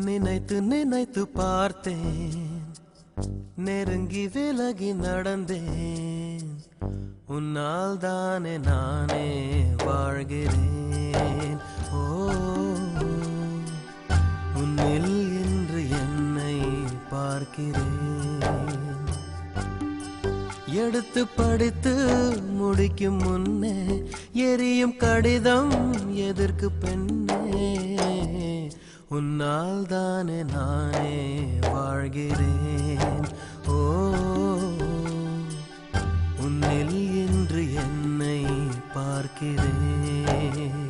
நினைத்து நினைத்து பார்த்தேன், நெருங்கி விலகி நடந்தேன். உன்னால் தானே நானே வாழ்கிறேன். ஓ, உன்னில் இன்று என்னை பார்க்கிறேன். எடுத்து படித்து முடிக்கும் முன்னே எரியும் கடிதம் எதற்கு பெண்ணே? உன்னால் தானே நானே வாழ்கிறேன். ஓ, உன்னில் இன்று என்னை பார்க்கிறேன்.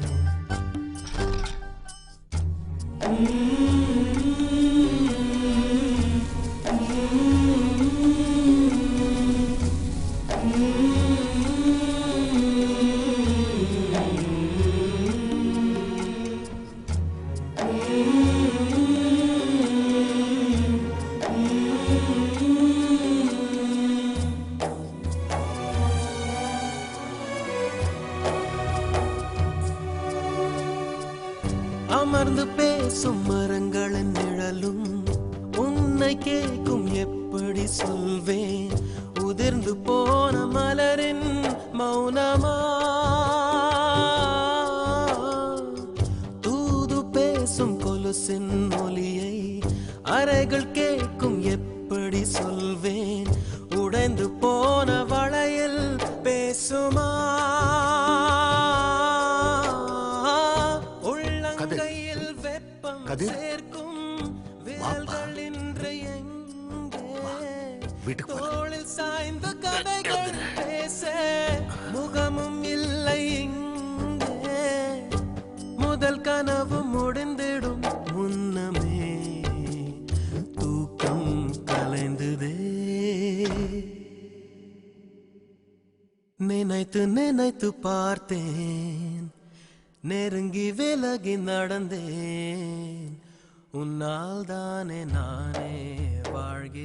அமர்ந்து பேசும் மரங்களின் நிழலும் உன்னை கேட்கும், எப்படி சொல்வேன்? உதிர்ந்து போன மலரின் மௌனமா? தூது பேசும் கொலுசின் ஒலியை அறைகள் கேட்கும், எப்படி சொல்வேன்? உடைந்து போன வளையல் பேசுமா? உள்ளங்கையில் வெப்பம் சேர்க்கும் விரல்கள் இன்று எங்கே? தோளில் சாய்ந்த கதைகள் பேச முகமும் இல்லை இங்கே. முதல் கனவு முடிந்திடும் முன்னமே தூக்கம் கலைந்ததே. நினைத்து நினைத்து பார்த்தேன், நெருங்கி விலகி நடந்தேன். உன்னால் தானே நானே வாழ்கிறேன்.